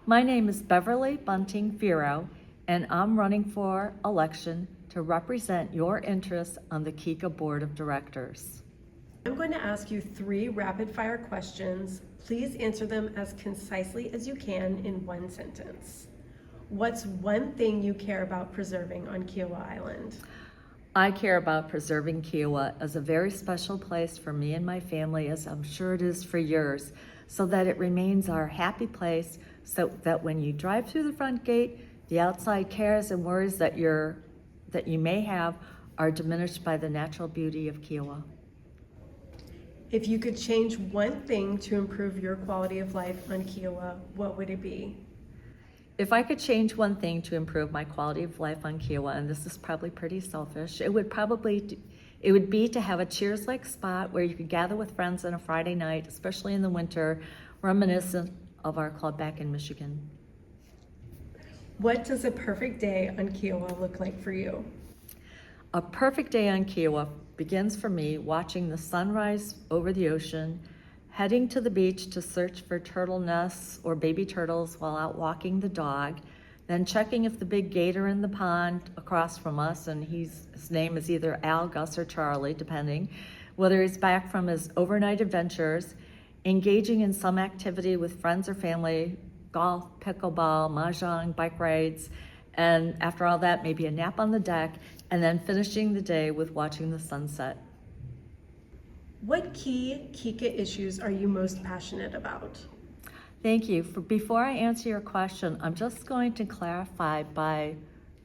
My name is Beverly Bunting Fieroh, and I'm running for election to represent your interests on the KICA Board of Directors. I'm going to ask you 3 rapid-fire questions. Please answer them as concisely as you can in 1 sentence. What's one thing you care about preserving on Kiowa Island? I care about preserving Kiowa as a very special place for me and my family, as I'm sure it is for yours, so that it remains our happy place, so that when you drive through the front gate, the outside cares and worries that you may have are diminished by the natural beauty of Kiowa. If you could change one thing to improve your quality of life on Kiowa, what would it be? If I could change one thing to improve my quality of life on Kiowa, and this is probably pretty selfish, it would be to have a Cheers-like spot where you could gather with friends on a Friday night, especially in the winter, reminiscent of our club back in Michigan. What does a perfect day on Kiowa look like for you? A perfect day on Kiowa begins for me watching the sunrise over the ocean, heading to the beach to search for turtle nests or baby turtles while out walking the dog, then checking if the big gator in the pond across from us, and his name is either Al, Gus, or Charlie, depending, whether he's back from his overnight adventures, engaging in some activity with friends or family, golf, pickleball, mahjong, bike rides, and after all that, maybe a nap on the deck, and then finishing the day with watching the sunset. What key KICA issues are you most passionate about? Thank you. Before I answer your question, I'm just going to clarify by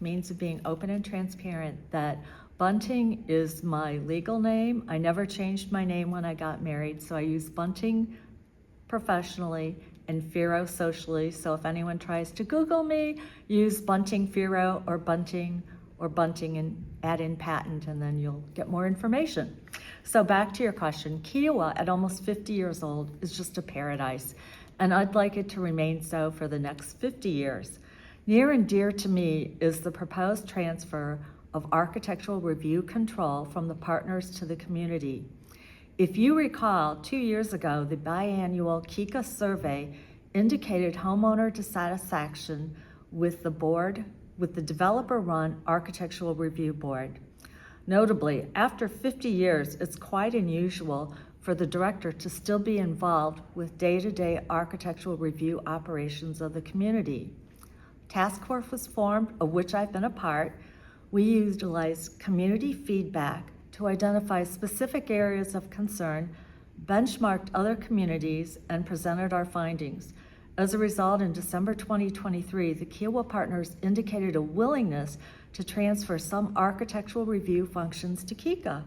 means of being open and transparent that Bunting is my legal name. I never changed my name when I got married, so I use Bunting professionally and Fieroh socially. So if anyone tries to Google me, use Bunting Fieroh or Bunting and add in patent, and then you'll get more information. So back to your question, Kiowa at almost 50 years old is just a paradise, and I'd like it to remain so for the next 50 years. Near and dear to me is the proposed transfer of architectural review control from the partners to the community. If you recall, 2 years ago, the biannual KICA survey indicated homeowner dissatisfaction with the developer-run architectural review board. Notably, after 50 years, it's quite unusual for the director to still be involved with day-to-day architectural review operations of the community. Task force was formed, of which I've been a part. We utilized community feedback to identify specific areas of concern, benchmarked other communities, and presented our findings. As a result, in December 2023, the Kiowa partners indicated a willingness to transfer some architectural review functions to KICA.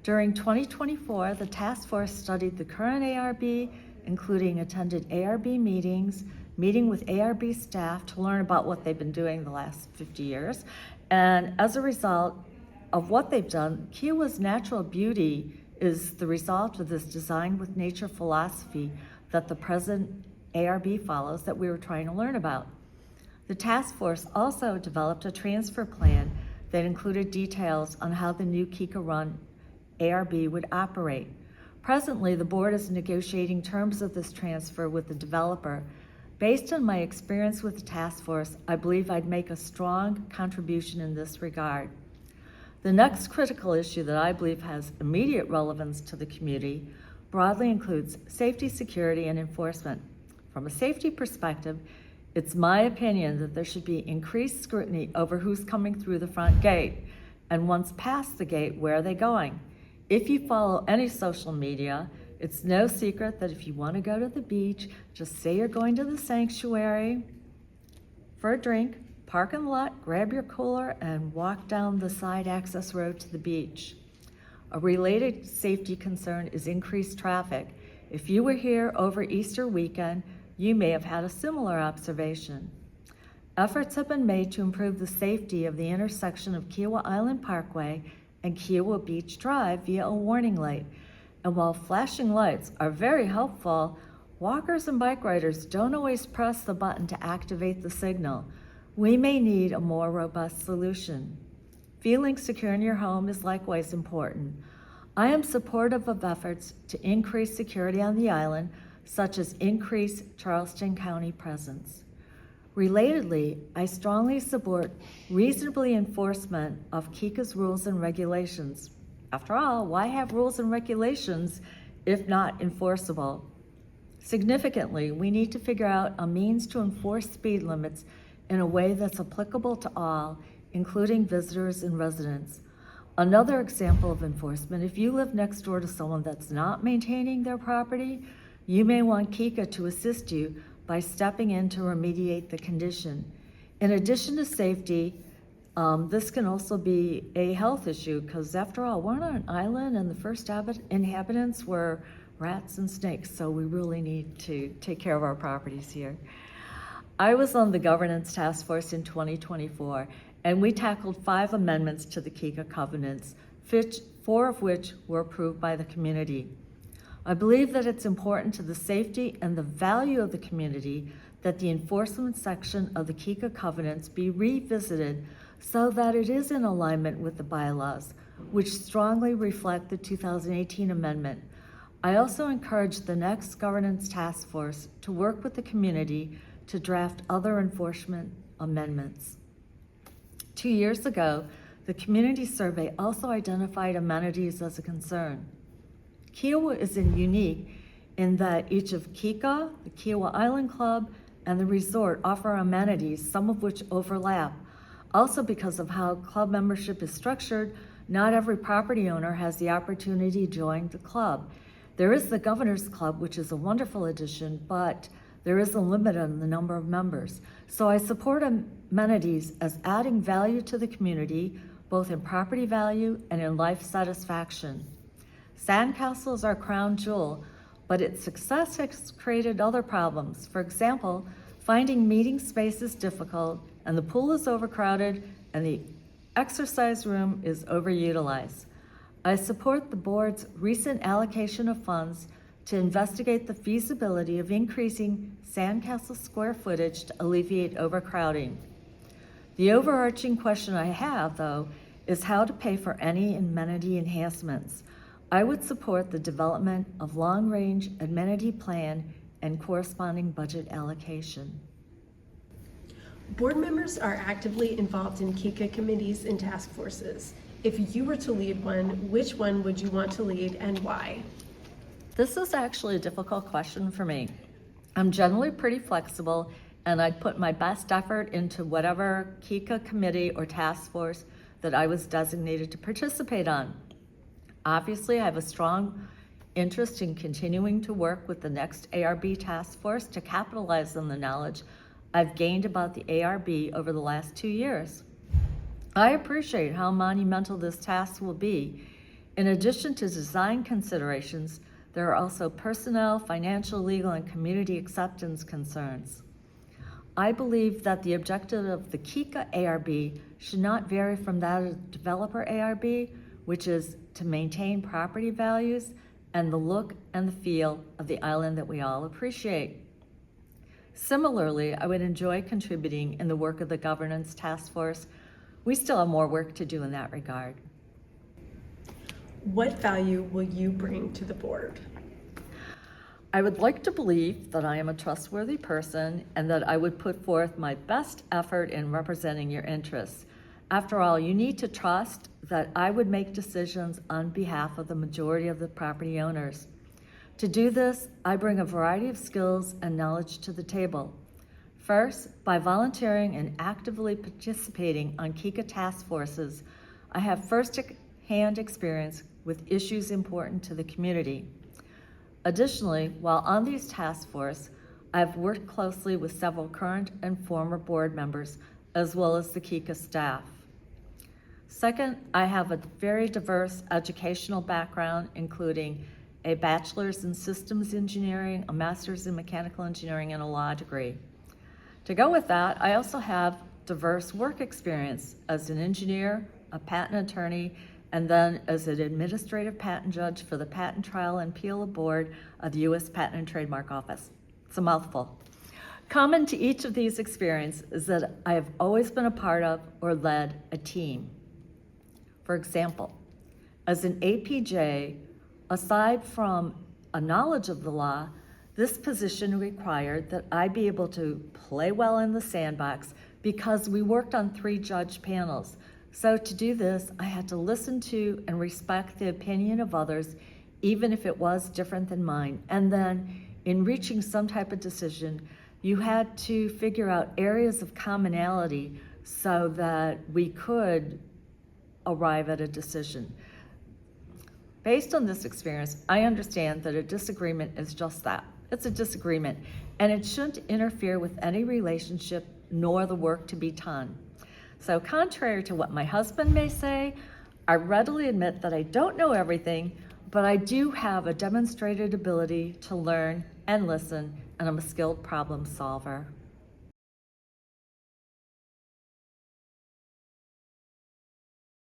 During 2024, the task force studied the current ARB, including attended ARB meetings, meeting with ARB staff to learn about what they've been doing the last 50 years. And as a result of what they've done, Kiowa's natural beauty is the result of this design with nature philosophy that the present ARB follows that we were trying to learn about. The task force also developed a transfer plan that included details on how the new KICA-run ARB would operate. Presently, the board is negotiating terms of this transfer with the developer. Based on my experience with the task force, I believe I'd make a strong contribution in this regard. The next critical issue that I believe has immediate relevance to the community broadly includes safety, security, and enforcement. From a safety perspective, it's my opinion that there should be increased scrutiny over who's coming through the front gate, and once past the gate, where are they going? If you follow any social media, it's no secret that if you want to go to the beach, just say you're going to the sanctuary for a drink, park in the lot, grab your cooler, and walk down the side access road to the beach. A related safety concern is increased traffic. If you were here over Easter weekend, you may have had a similar observation. Efforts have been made to improve the safety of the intersection of Kiowa Island Parkway and Kiowa Beach Drive via a warning light. And while flashing lights are very helpful, walkers and bike riders don't always press the button to activate the signal. We may need a more robust solution. Feeling secure in your home is likewise important. I am supportive of efforts to increase security on the island such as increased Charleston County presence. Relatedly, I strongly support reasonably enforcement of KICA's rules and regulations. After all, why have rules and regulations if not enforceable? Significantly, we need to figure out a means to enforce speed limits in a way that's applicable to all, including visitors and residents. Another example of enforcement, if you live next door to someone that's not maintaining their property, you may want KICA to assist you by stepping in to remediate the condition. In addition to safety, this can also be a health issue because after all, we're on an island and the first inhabitants were rats and snakes, so we really need to take care of our properties here. I was on the governance task force in 2024, and we tackled 5 amendments to the KICA covenants, 4 of which were approved by the community. I believe that it's important to the safety and the value of the community that the enforcement section of the KICA covenants be revisited so that it is in alignment with the bylaws, which strongly reflect the 2018 amendment. I also encourage the next governance task force to work with the community to draft other enforcement amendments. 2 years ago, the community survey also identified amenities as a concern. Kiowa is unique in that each of KICA, the Kiowa Island Club, and the resort offer amenities, some of which overlap. Also, because of how club membership is structured, not every property owner has the opportunity to join the club. There is the Governor's Club, which is a wonderful addition, but there is a limit on the number of members. So I support amenities as adding value to the community, both in property value and in life satisfaction. Sandcastle is our crown jewel, but its success has created other problems. For example, finding meeting space is difficult, and the pool is overcrowded, and the exercise room is overutilized. I support the board's recent allocation of funds to investigate the feasibility of increasing Sandcastle square footage to alleviate overcrowding. The overarching question I have, though, is how to pay for any amenity enhancements. I would support the development of long-range amenity plan and corresponding budget allocation. Board members are actively involved in KICA committees and task forces. If you were to lead one, which one would you want to lead and why? This is actually a difficult question for me. I'm generally pretty flexible, and I'd put my best effort into whatever KICA committee or task force that I was designated to participate on. Obviously, I have a strong interest in continuing to work with the next ARB task force to capitalize on the knowledge I've gained about the ARB over the last 2 years. I appreciate how monumental this task will be. In addition to design considerations, there are also personnel, financial, legal, and community acceptance concerns. I believe that the objective of the KICA ARB should not vary from that of the developer ARB, which is to maintain property values and the look and the feel of the island that we all appreciate. Similarly, I would enjoy contributing in the work of the governance task force. We still have more work to do in that regard. What value will you bring to the board? I would like to believe that I am a trustworthy person and that I would put forth my best effort in representing your interests. After all, you need to trust that I would make decisions on behalf of the majority of the property owners. To do this, I bring a variety of skills and knowledge to the table. First, by volunteering and actively participating on KICA task forces, I have first-hand experience with issues important to the community. Additionally, while on these task forces, I've worked closely with several current and former board members, as well as the KICA staff. Second, I have a very diverse educational background, including a bachelor's in systems engineering, a master's in mechanical engineering, and a law degree. To go with that, I also have diverse work experience as an engineer, a patent attorney, and then as an administrative patent judge for the Patent Trial and Appeal Board of the U.S. Patent and Trademark Office. It's a mouthful. Common to each of these experiences is that I have always been a part of or led a team. For example, as an APJ, aside from a knowledge of the law, This position required that I be able to play well in the sandbox because we worked on 3 judge panels. So to do this, I had to listen to and respect the opinion of others, even if it was different than mine. And then in reaching some type of decision, you had to figure out areas of commonality so that we could arrive at a decision. Based on this experience, I understand that a disagreement is just that. It's a disagreement, and it shouldn't interfere with any relationship nor the work to be done. So contrary to what my husband may say, I readily admit that I don't know everything, but I do have a demonstrated ability to learn and listen, and I'm a skilled problem solver.